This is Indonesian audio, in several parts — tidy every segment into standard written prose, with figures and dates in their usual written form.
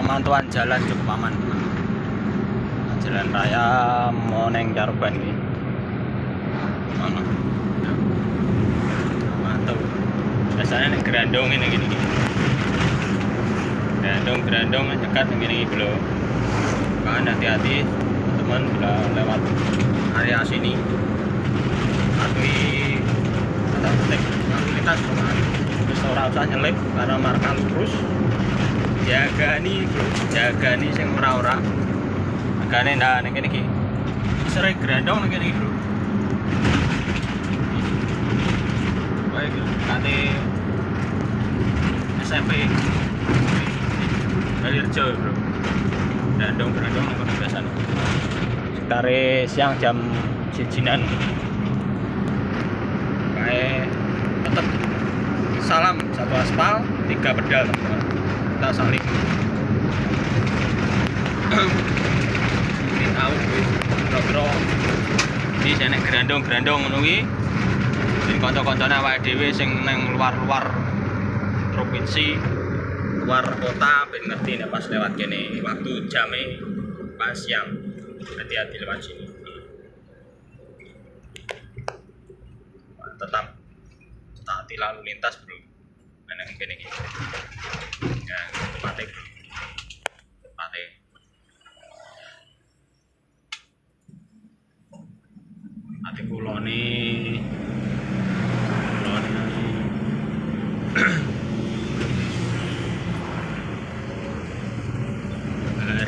pemantauan jalan cukup aman. Jalan raya mau neng Caruban ini. Mana? Mantap. Biasanya neng Grandong ini gini. Grandong dekat begini bro. Kan hati-hati teman bila lewat area sini. Tapi atau lalu lintas teman. Terus orang usah nyelip karena marka lurus. Jaga nih sing ora-ora. Agane ndak ning kene iki. Sering Grandong ning kene iki, Bro. Baik, kate SMP. Dari Rejo, Bro. Grandong nang kono biasane. Sekitare siang jam 1-an. Kayak tetep salam satu aspal, 3 pedal, teman-teman. Kita saling tahu kira-kira di sini Grandong ngono kuwi sing kanca-kancane awake dhewe sing nang luar provinsi, luar kota ben ngerti nek pas lewat kene waktu jame pas siang. Hati-hati lewat sini. Tetap taati lalu lintas, Bro. Nang kene iki. Ya, tepatnya ati kulone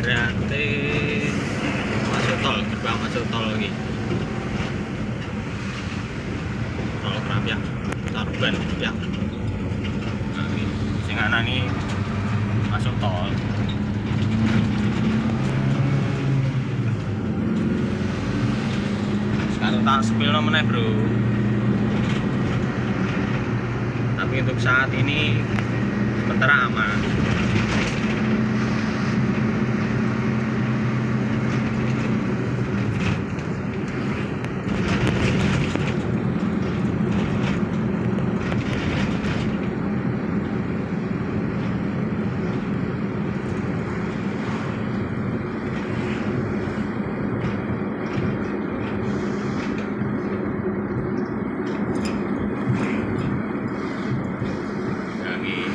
berarti masuk tol, gerbang masuk tol lagi tol Krampiak Caruban ya. Nah, ini sing ana nih masuk tol. Sekarang tak spill nomornya, Bro. Tapi untuk saat ini sementara aman.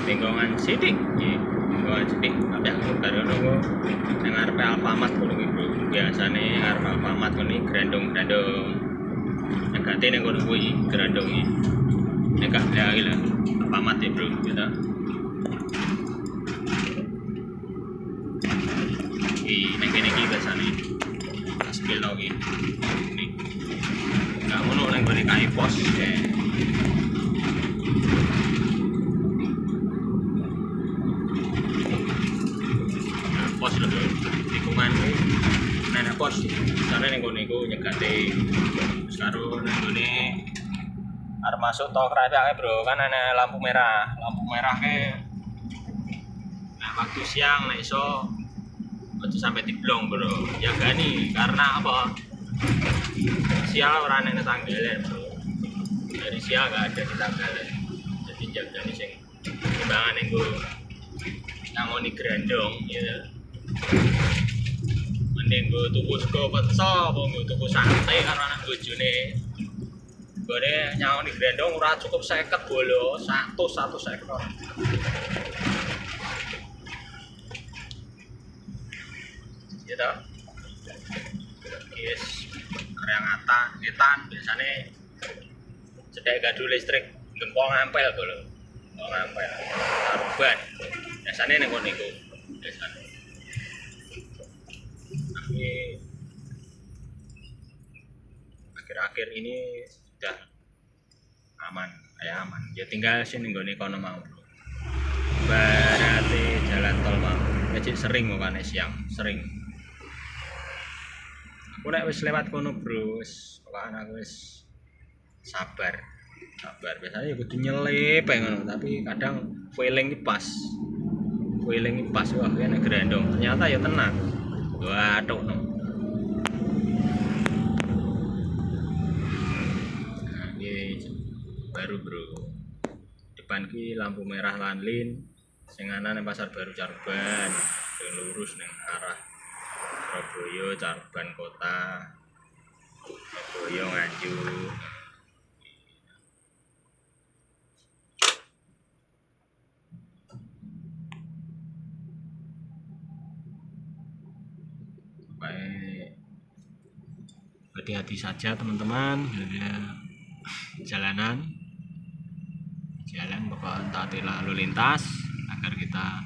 Lingkungan sidik, lingkungan sidik. Tapi aku baru nunggu dengan Alfamart kulo ibu. Biasane arep Alfamart kuwi Grandong. Nek gate ning kono kuwi Grandong iki. Nek gak lagi lah Alfamart ya, Bro, gitu. Nek kene iki biasane spill lagi. Nggak ngono ning gone kae pos ya. Pos lho lingkungan nenek pos sana ning ngene iku nyegate terus karo ning ngene arep masuk tol Krampiak, Bro, kan ana lampu merah ke nah waktu siang nek iso aja sampai diblong, Bro, jagani karena apa sial ora nek tanggale, Bro, dari sial gak ada di tanggale jadi jagani sing timbangan nggo nangoni Grandong gitu. Mending gue tuku sego pecel, gue tuku sate karena anak bojone. Gue nyawa di Grandong ora cukup 50 bolo, 150. Gitu. Guys, area ngetan biasanya cedek gadu listrik gempol ngampel bolo. Ngampel. Caruban. Biasanya ning kono iku. Biasanya. Akhir-akhir ini sudah aman, ya tinggal sini nggone kono mau, Bro. Berarti jalan tol mau kecil sering kok kan siang sering aku nek wis lewat kono, Bro, wis pokoke aku wis sabar biasanya ya kudu nyelip ngono, tapi kadang feeling pas wah kene Grandong ternyata ya tenang. Waduh no. Nah, ini baru, Bro. Depan ki lampu merah lanlin sing ana nang Pasar Baru Caruban. lurus ning arah Surabaya Caruban Kota, Surabaya Nganjuk. Hati-hati saja teman-teman, jalan pokoknya taati lalu lintas agar kita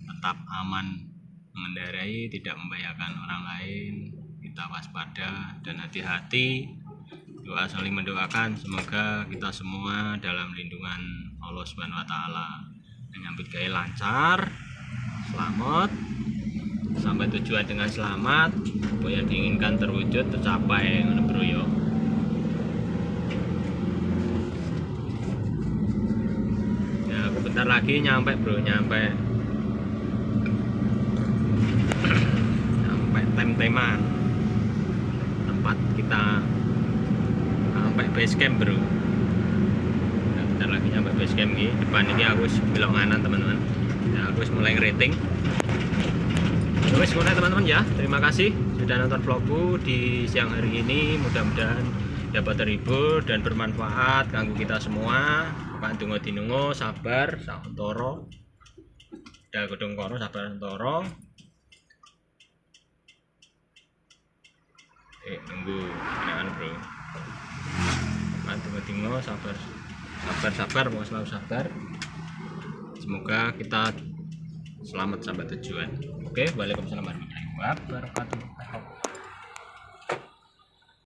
tetap aman mengendarai, tidak membahayakan orang lain. Kita waspada dan hati-hati. Doa saling mendoakan, semoga kita semua dalam lindungan Allah Subhanahu wa taala. Menyambut gaya lancar, selamat sampai tujuan dengan selamat. Apa yang diinginkan terwujud, tercapai, ngono bro yo. Ya, aku bentar lagi nyampe bro, nyampe tem-teman tempat kita sampai base camp bro. Nah, bentar lagi nyampe base camp ini. Depan ini aku belok kanan teman-teman. Ya, aku mulai ngerating. Wes ngono teman-teman ya. Terima kasih sudah nonton vlogku di siang hari ini. Mudah-mudahan dapat terhibur dan bermanfaat kanggo kita semua. Pak Dungo Dinungo sabar santoro. Dah godhong karo sabar santoro. Nunggu kenaan bro. Pak Dungo Dinungo sabar mau selalu sabar. Semoga kita selamat sampai tujuan. Oke, waalaikumsalam warahmatullahi wabarakatuh.